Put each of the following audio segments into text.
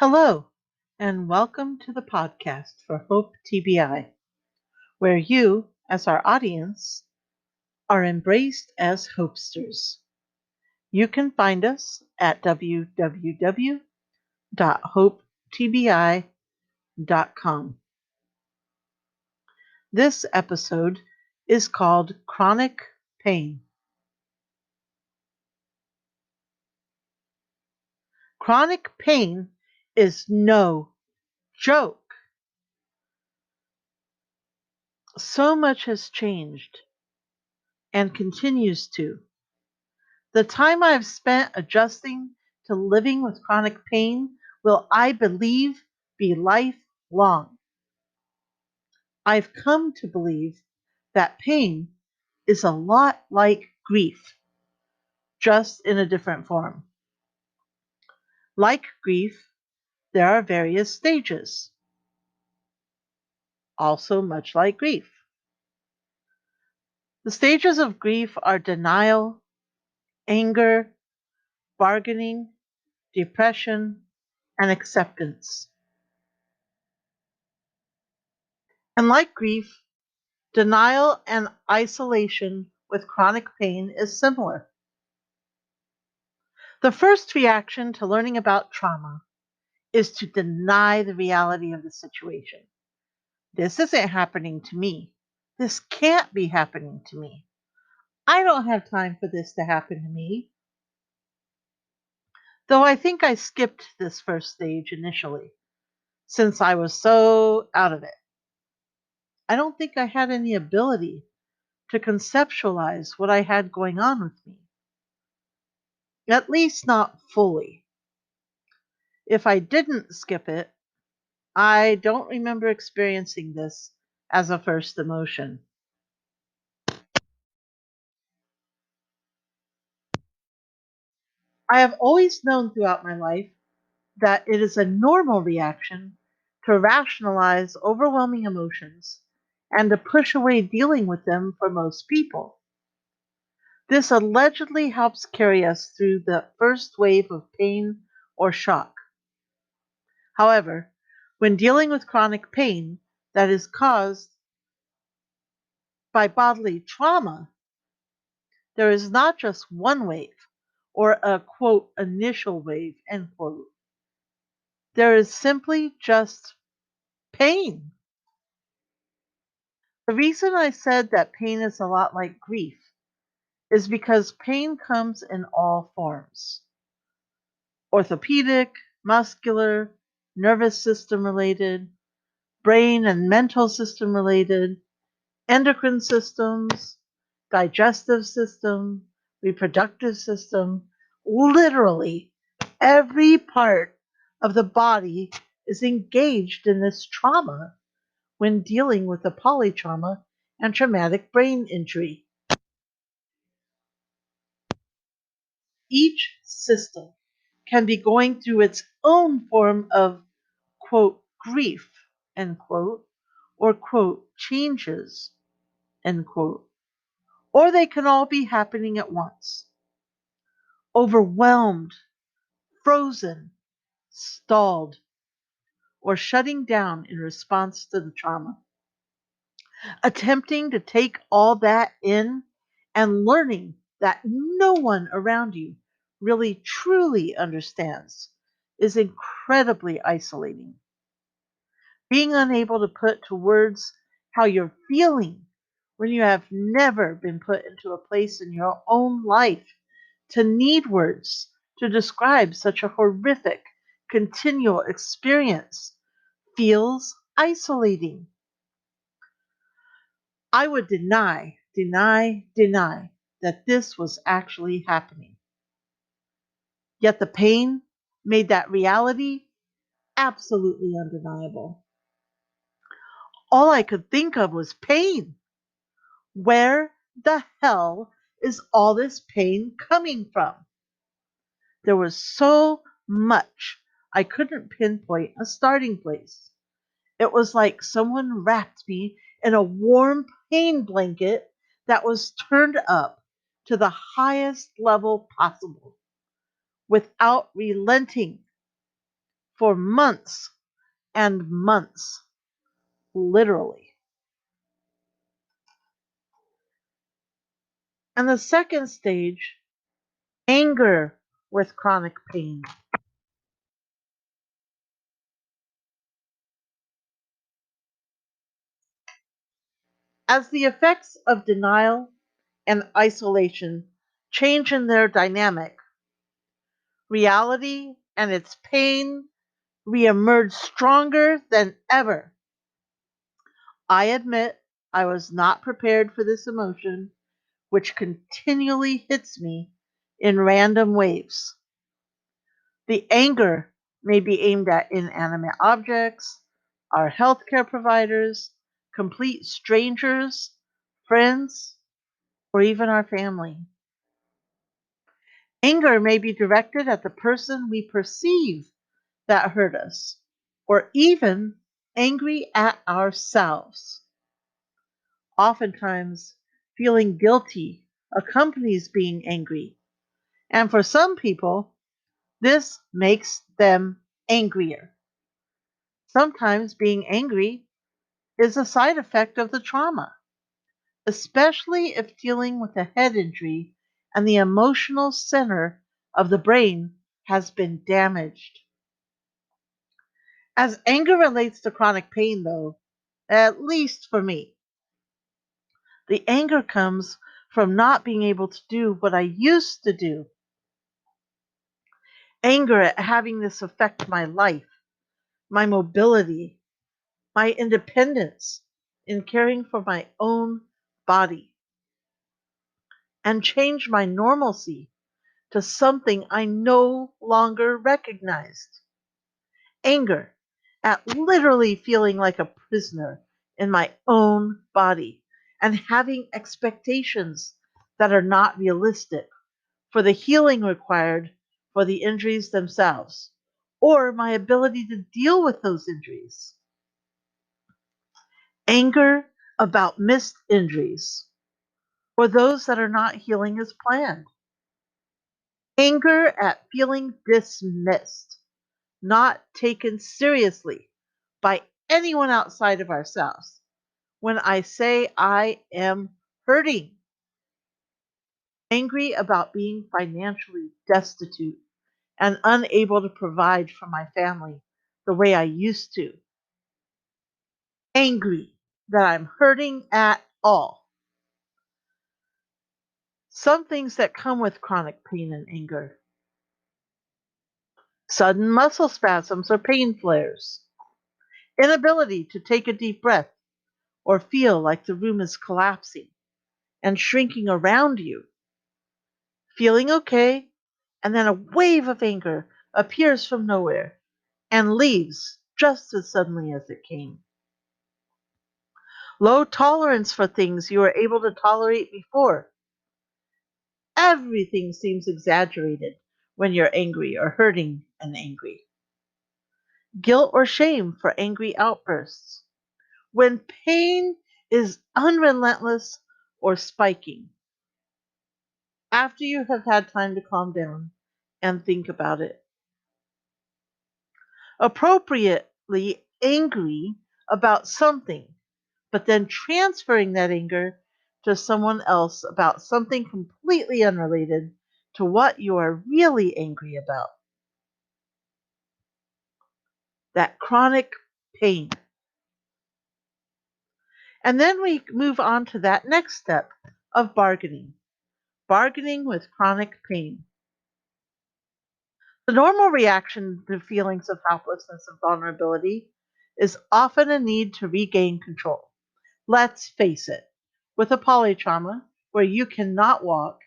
Hello, and welcome to the podcast for Hope TBI, where you, as our audience, are embraced as hopesters. You can find us at www.hopetbi.com. This episode is called Chronic Pain. Chronic pain is no joke. So much has changed and continues to. The time I've spent adjusting to living with chronic pain will, I believe, be lifelong. I've come to believe that pain is a lot like grief, just in a different form. Like grief, there are various stages, also much like grief. The stages of grief are denial, anger, bargaining, depression, and acceptance. And like grief, denial and isolation with chronic pain is similar. The first reaction to learning about trauma is to deny the reality of the situation. This isn't happening to me. This can't be happening to me. I don't have time for this to happen to me. Though I think I skipped this first stage initially, since I was so out of it. I don't think I had any ability to conceptualize what I had going on with me. At least not fully. If I didn't skip it, I don't remember experiencing this as a first emotion. I have always known throughout my life that it is a normal reaction to rationalize overwhelming emotions and to push away dealing with them for most people. This allegedly helps carry us through the first wave of pain or shock. However, when dealing with chronic pain that is caused by bodily trauma, there is not just one wave or a quote initial wave end quote. There is simply just pain. The reason I said that pain is a lot like grief is because pain comes in all forms: orthopedic, muscular, nervous system related, brain and mental system related, endocrine systems, digestive system, reproductive system. Literally, every part of the body is engaged in this trauma when dealing with a polytrauma and traumatic brain injury. Each system can be going through its own form of quote grief end quote or quote changes end quote, or they can all be happening at once. Overwhelmed, frozen, stalled, or shutting down in response to the trauma. Attempting to take all that in and learning that no one around you really truly understands is incredibly isolating. Being unable to put to words how you're feeling when you have never been put into a place in your own life to need words to describe such a horrific, continual experience feels isolating. I would deny that this was actually happening. Yet the pain made that reality absolutely undeniable. All I could think of was pain. Where the hell is all this pain coming from? There was so much I couldn't pinpoint a starting place. It was like someone wrapped me in a warm pain blanket that was turned up to the highest level possible without relenting for months and months, literally. And the second stage, anger with chronic pain. As the effects of denial and isolation change in their dynamic, reality and its pain reemerge stronger than ever. I admit I was not prepared for this emotion, which continually hits me in random waves. The anger may be aimed at inanimate objects, our healthcare providers, complete strangers, friends, or even our family. Anger may be directed at the person we perceive that hurt us, or even angry at ourselves. Oftentimes, feeling guilty accompanies being angry, and for some people, this makes them angrier. Sometimes being angry is a side effect of the trauma, especially if dealing with a head injury and the emotional center of the brain has been damaged. As anger relates to chronic pain, though, at least for me, the anger comes from not being able to do what I used to do. Anger at having this affect my life, my mobility, my independence in caring for my own body, and change my normalcy to something I no longer recognized. Anger at literally feeling like a prisoner in my own body and having expectations that are not realistic for the healing required for the injuries themselves or my ability to deal with those injuries. Anger about missed injuries or those that are not healing as planned. Anger at feeling dismissed, not taken seriously by anyone outside of ourselves. When I say I am hurting, angry about being financially destitute and unable to provide for my family the way I used to, angry that I'm hurting at all. Some things that come with chronic pain and anger: sudden muscle spasms or pain flares, inability to take a deep breath or feel like the room is collapsing and shrinking around you, feeling okay, and then a wave of anger appears from nowhere and leaves just as suddenly as it came. Low tolerance for things you were able to tolerate before. Everything seems exaggerated when you're angry or hurting and angry. Guilt or shame for angry outbursts. When pain is unrelentless or spiking, after you have had time to calm down and think about it. Appropriately angry about something, but then transferring that anger to someone else about something completely unrelated to what you are really angry about. That chronic pain. And then we move on to that next step of bargaining. Bargaining with chronic pain. The normal reaction to feelings of helplessness and vulnerability is often a need to regain control. Let's face it, with a polytrauma where you cannot walk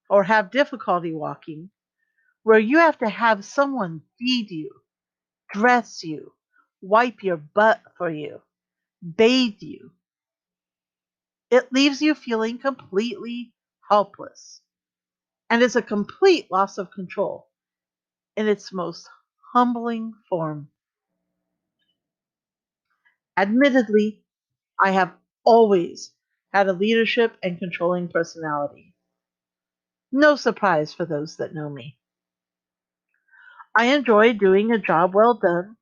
or have difficulty walking, where you have to have someone feed you, dress you, wipe your butt for you, bathe you, it leaves you feeling completely helpless and is a complete loss of control in its most humbling form. Admittedly, I have always had a leadership and controlling personality. No surprise for those that know me. I enjoy doing a job well done,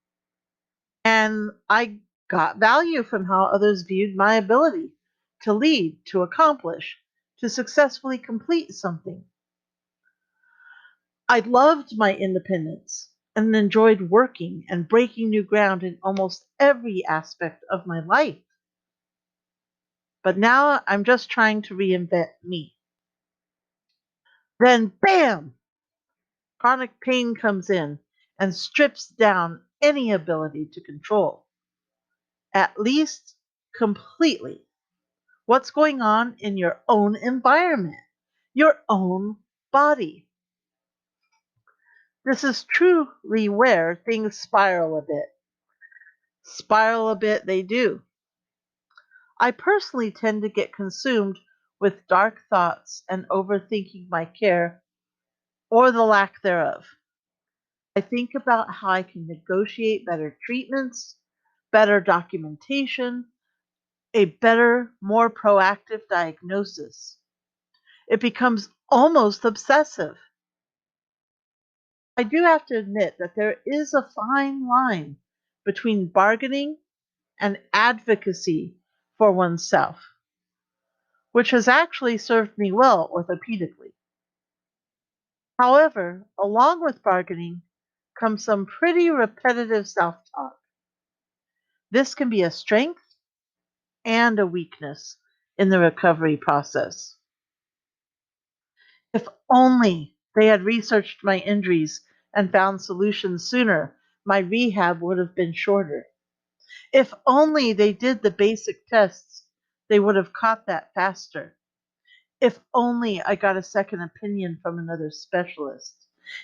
and I got value from how others viewed my ability to lead, to accomplish, to successfully complete something. I loved my independence and enjoyed working and breaking new ground in almost every aspect of my life. But now I'm just trying to reinvent me. Then, bam! Chronic pain comes in and strips down any ability to control, at least completely, what's going on in your own environment, your own body. This is truly where things spiral a bit. Spiral a bit, they do. I personally tend to get consumed with dark thoughts and overthinking my care or the lack thereof. I think about how I can negotiate better treatments, better documentation, a better, more proactive diagnosis. It becomes almost obsessive. I do have to admit that there is a fine line between bargaining and advocacy for oneself, which has actually served me well orthopedically. However, along with bargaining comes some pretty repetitive self talk. This can be a strength and a weakness in the recovery process. If only they had researched my injuries and found solutions sooner, my rehab would have been shorter. If only they did the basic tests, they would have caught that faster. If only I got a second opinion from another specialist.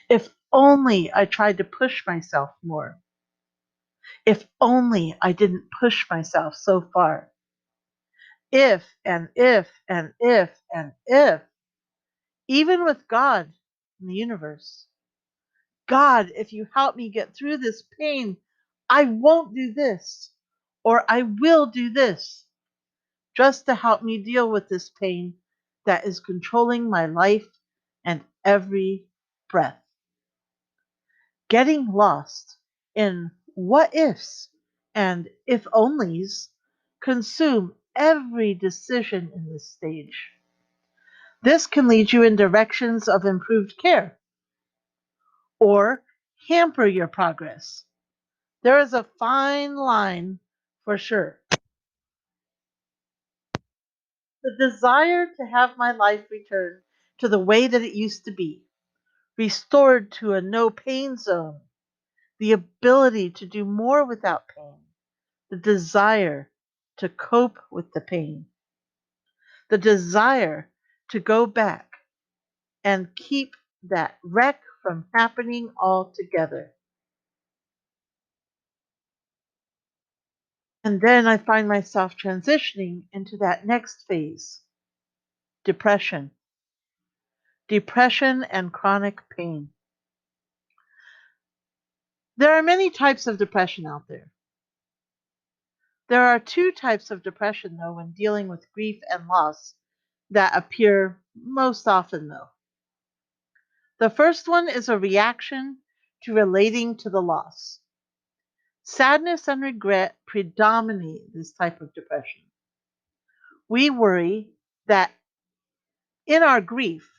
If only I tried to push myself more. If only I didn't push myself so far. If and if and if and if, even with God in the universe. God, if you help me get through this pain, I won't do this, or I will do this, just to help me deal with this pain that is controlling my life and every breath. Getting lost in what ifs and if onlys consume every decision in this stage. This can lead you in directions of improved care or hamper your progress. There is a fine line for sure. The desire to have my life return to the way that it used to be, restored to a no pain zone, the ability to do more without pain, the desire to cope with the pain, the desire to go back and keep that wreck from happening altogether. And then I find myself transitioning into that next phase, depression. Depression and chronic pain. There are many types of depression out there. There are two types of depression, though, when dealing with grief and loss that appear most often, though. The first one is a reaction to relating to the loss. Sadness and regret predominate this type of depression. We worry that in our grief,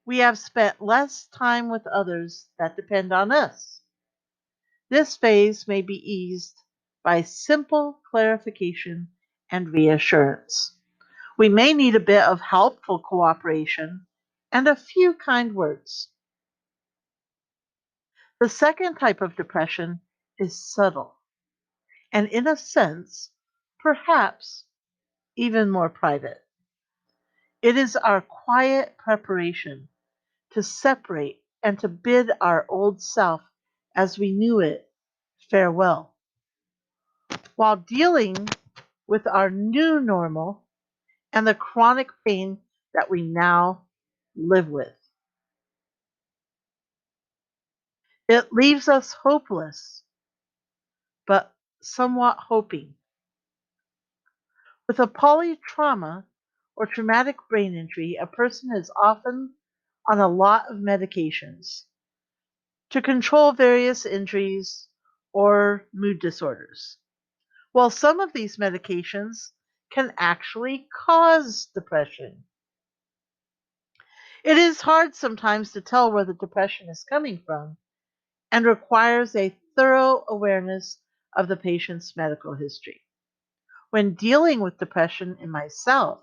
we have spent less time with others that depend on us. This phase may be eased by simple clarification and reassurance. We may need a bit of helpful cooperation and a few kind words. The second type of depression is subtle and, in a sense, perhaps even more private. It is our quiet preparation to separate and to bid our old self as we knew it farewell, while dealing with our new normal and the chronic pain that we now live with. It leaves us hopeless, but somewhat hoping. With a polytrauma or traumatic brain injury, a person is often on a lot of medications. to control various injuries or mood disorders. While some of these medications can actually cause depression, it is hard sometimes to tell where the depression is coming from and requires a thorough awareness of the patient's medical history. When dealing with depression in myself,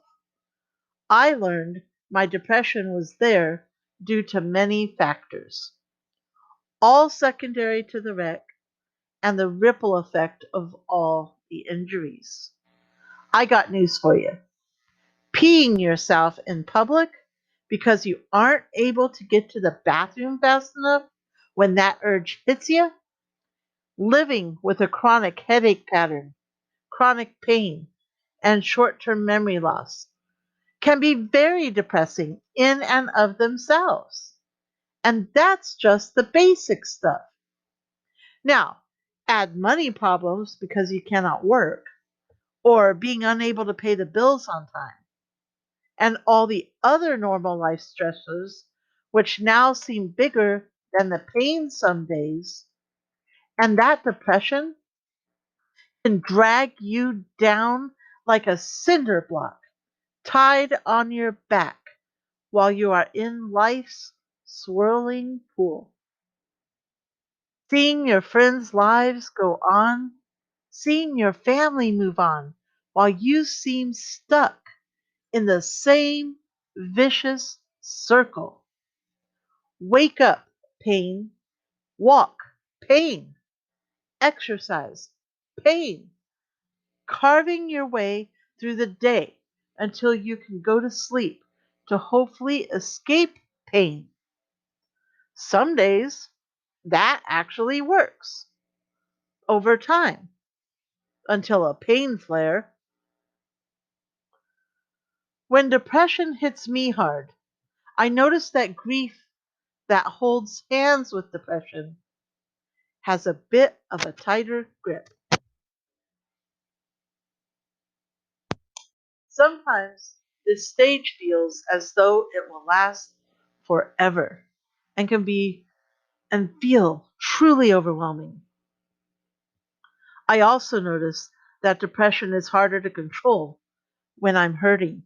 I learned my depression was there due to many factors, all secondary to the wreck and the ripple effect of all the injuries. I got news for you. Peeing yourself in public because you aren't able to get to the bathroom fast enough when that urge hits you, living with a chronic headache pattern, chronic pain, and short term memory loss can be very depressing in and of themselves. And that's just the basic stuff. Now, add money problems because you cannot work, or being unable to pay the bills on time, and all the other normal life stressors, which now seem bigger than the pain some days, and that depression can drag you down like a cinder block tied on your back while you are in life's swirling pool. Seeing your friends' lives go on, seeing your family move on while you seem stuck in the same vicious circle. Wake up, pain. Walk, pain. Exercise, pain. Carving your way through the day until you can go to sleep to hopefully escape pain. Some days that actually works over time until a pain flare. When depression hits me hard, I notice that grief that holds hands with depression has a bit of a tighter grip. Sometimes this stage feels as though it will last forever and can be and feel truly overwhelming. I also notice that depression is harder to control when I'm hurting.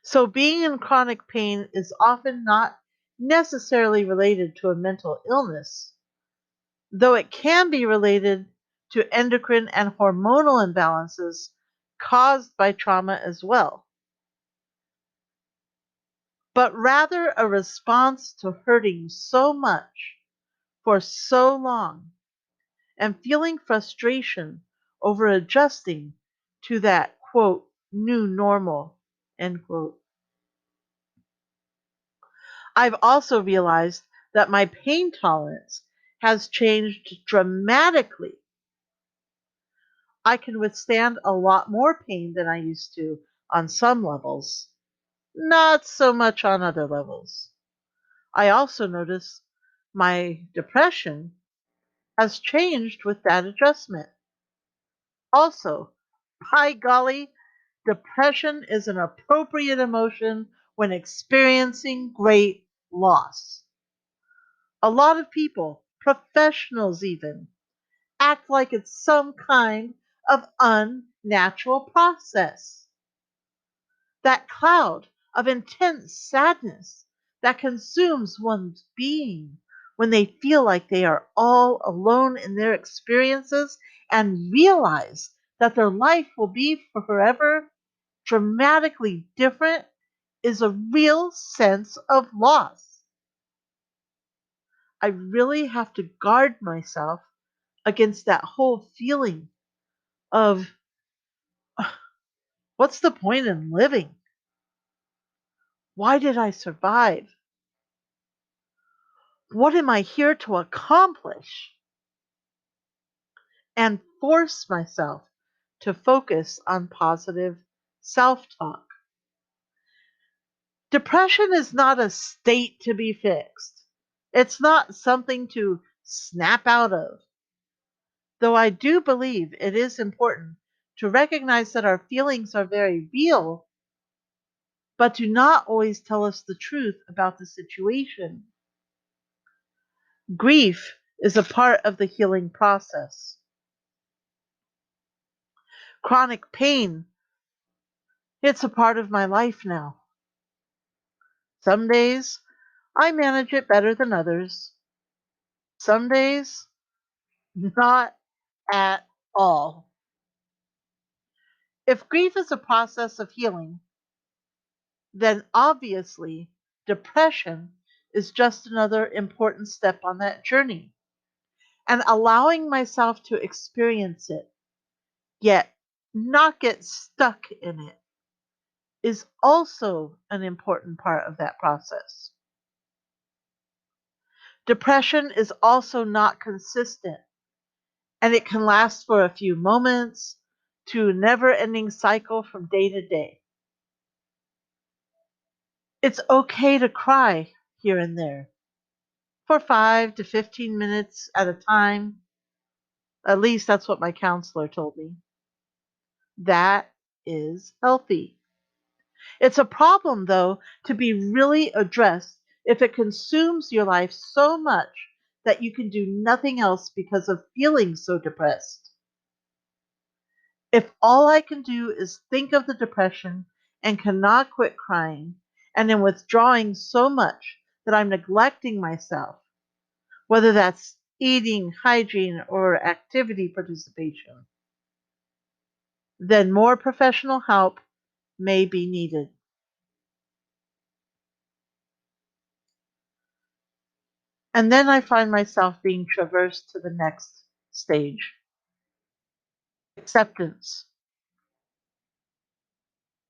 So being in chronic pain is often not necessarily related to a mental illness, though it can be related to endocrine and hormonal imbalances caused by trauma as well, but rather a response to hurting so much for so long and feeling frustration over adjusting to that quote new normal end quote. I've also realized that my pain tolerance has changed dramatically. I can withstand a lot more pain than I used to on some levels, not so much on other levels. I also notice my depression has changed with that adjustment. Also, by golly, depression is an appropriate emotion when experiencing great loss. A lot of people, professionals even, act like it's some kind of unnatural process. That cloud of intense sadness that consumes one's being when they feel like they are all alone in their experiences and realize that their life will be forever dramatically different is a real sense of loss. I really have to guard myself against that whole feeling of what's the point in living? Why did I survive? What am I here to accomplish? And force myself to focus on positive self talk. Depression is not a state to be fixed, it's not something to snap out of. Though I do believe it is important to recognize that our feelings are very real, but do not always tell us the truth about the situation. Grief is a part of the healing process. Chronic pain, it's a part of my life now. Some days I manage it better than others. Some days, not at all. If grief is a process of healing, then obviously depression is just another important step on that journey. And allowing myself to experience it, yet not get stuck in it, is also an important part of that process. Depression is also not consistent, and it can last for a few moments to a never ending cycle from day to day. It's okay to cry here and there for 5 to 15 minutes at a time. At least that's what my counselor told me. That is healthy. It's a problem, though, to be really addressed if it consumes your life so much that you can do nothing else because of feeling so depressed. If all I can do is think of the depression and cannot quit crying, and am withdrawing so much that I'm neglecting myself, whether that's eating, hygiene, or activity participation, then more professional help may be needed. And then I find myself being traversed to the next stage: acceptance.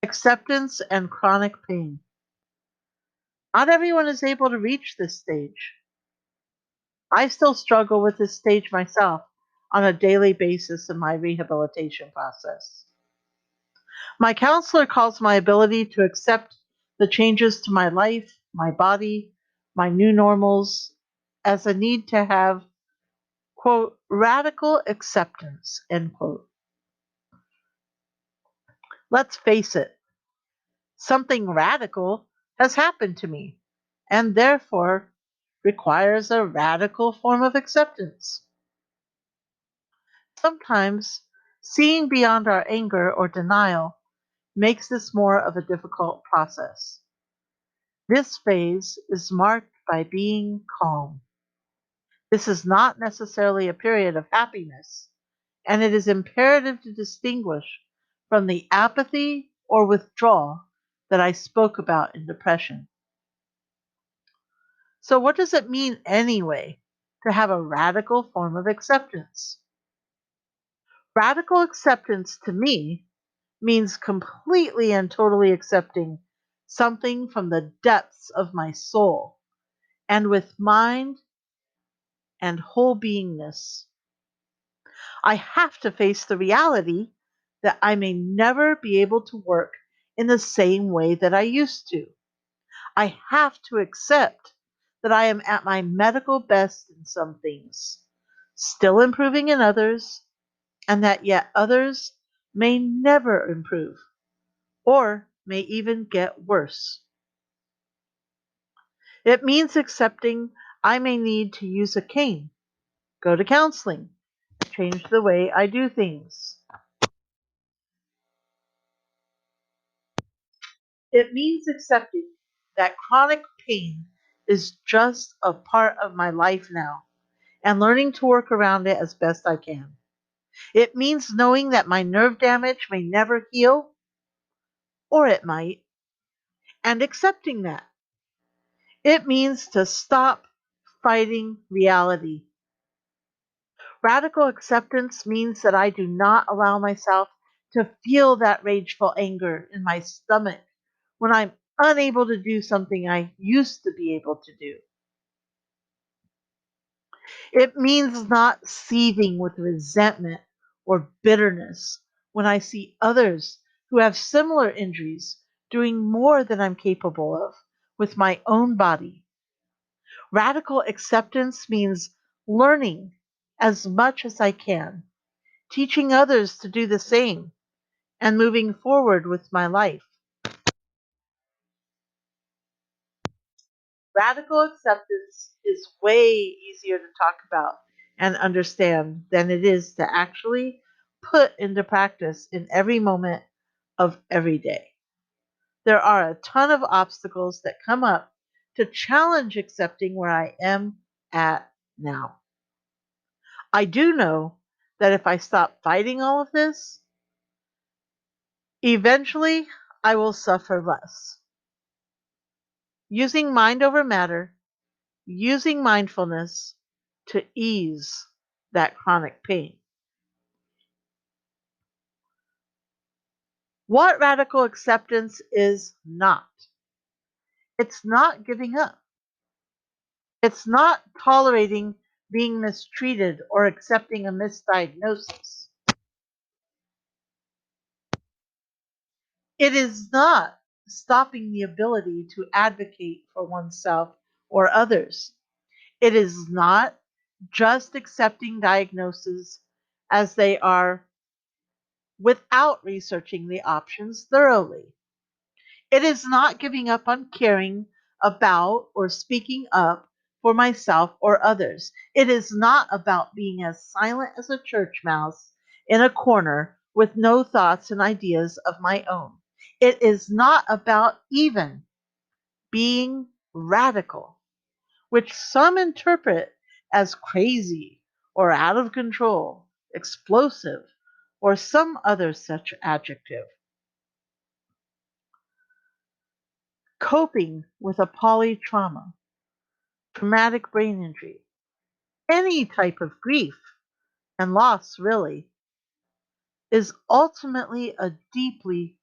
Acceptance and chronic pain. Not everyone is able to reach this stage. I still struggle with this stage myself on a daily basis in my rehabilitation process. My counselor calls my ability to accept the changes to my life, my body, my new normals, as a need to have, quote, radical acceptance, end quote. Let's face it, something radical has happened to me, and therefore requires a radical form of acceptance. Sometimes seeing beyond our anger or denial makes this more of a difficult process. This phase is marked by being calm. This is not necessarily a period of happiness, and it is imperative to distinguish from the apathy or withdrawal that I spoke about in depression. So, what does it mean anyway to have a radical form of acceptance? Radical acceptance to me means completely and totally accepting something from the depths of my soul and with mind and whole beingness. I have to face the reality that I may never be able to work in the same way that I used to. I have to accept that I am at my medical best in some things, still improving in others, and that yet others may never improve or may even get worse. It means accepting I may need to use a cane, go to counseling, change the way I do things. It means accepting that chronic pain is just a part of my life now and learning to work around it as best I can. It means knowing that my nerve damage may never heal, or it might, and accepting that. It means to stop fighting reality. Radical acceptance means that I do not allow myself to feel that rageful anger in my stomach when I'm unable to do something I used to be able to do. It means not seething with resentment or bitterness when I see others who have similar injuries doing more than I'm capable of with my own body. Radical acceptance means learning as much as I can, teaching others to do the same, and moving forward with my life. Radical acceptance is way easier to talk about and understand than it is to actually put into practice in every moment of every day. There are a ton of obstacles that come up to challenge accepting where I am at now. I do know that if I stop fighting all of this, eventually I will suffer less. Using mind over matter, using mindfulness to ease that chronic pain. What radical acceptance is not? It's not giving up. It's not tolerating being mistreated or accepting a misdiagnosis. It is not stopping the ability to advocate for oneself or others. It is not just accepting diagnoses as they are without researching the options thoroughly. It is not giving up on caring about or speaking up for myself or others. It is not about being as silent as a church mouse in a corner with no thoughts and ideas of my own. It is not about even being radical, which some interpret as crazy or out of control, explosive, or some other such adjective. Coping with a polytrauma, traumatic brain injury, any type of grief and loss, really, is ultimately a deeply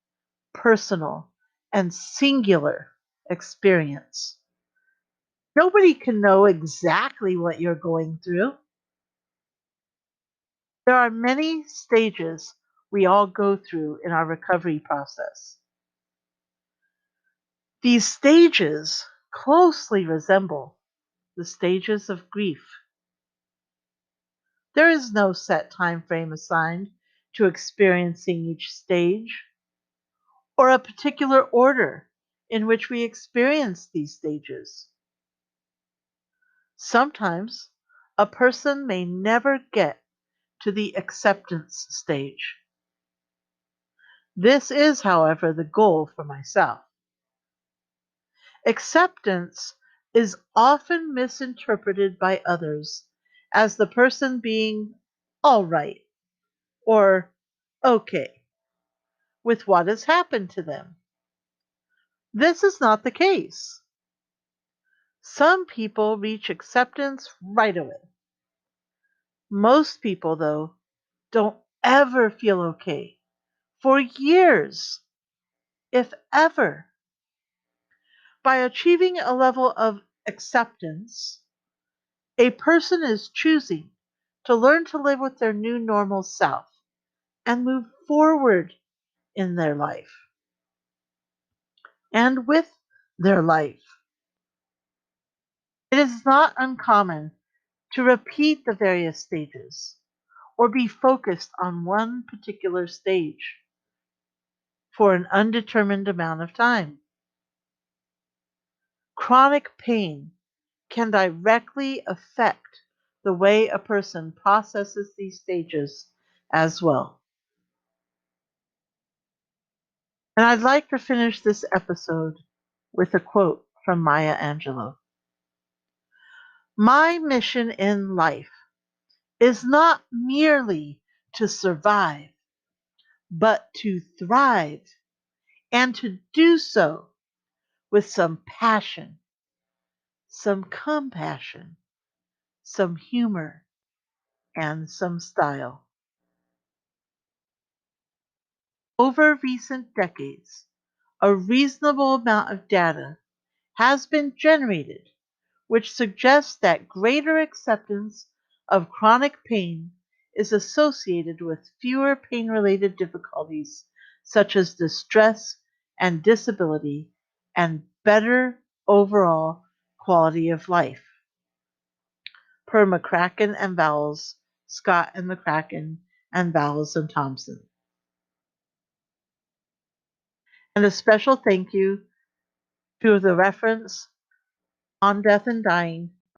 personal and singular experience. Nobody can know exactly what you're going through. There are many stages we all go through in our recovery process. These stages closely resemble the stages of grief. There is no set time frame assigned to experiencing each stage, or a particular order in which we experience these stages. Sometimes a person may never get to the acceptance stage. This is, however, the goal for myself. Acceptance is often misinterpreted by others as the person being all right or okay with what has happened to them. This is not the case. Some people reach acceptance right away. Most people, though, don't ever feel okay for years, if ever. By achieving a level of acceptance, a person is choosing to learn to live with their new normal self and move forward in their life and with their life. It is not uncommon to repeat the various stages or be focused on one particular stage for an undetermined amount of time. Chronic pain can directly affect the way a person processes these stages as well. And I'd like to finish this episode with a quote from Maya Angelou. My mission in life is not merely to survive, but to thrive, and to do so with some passion, some compassion, some humor, and some style. Over recent decades, a reasonable amount of data has been generated which suggests that greater acceptance of chronic pain is associated with fewer pain related difficulties such as distress and disability and better overall quality of life. Per McCracken and Vowles, Scott and McCracken, and Vowles and Thompson. And a special thank you to the reference on death and dying,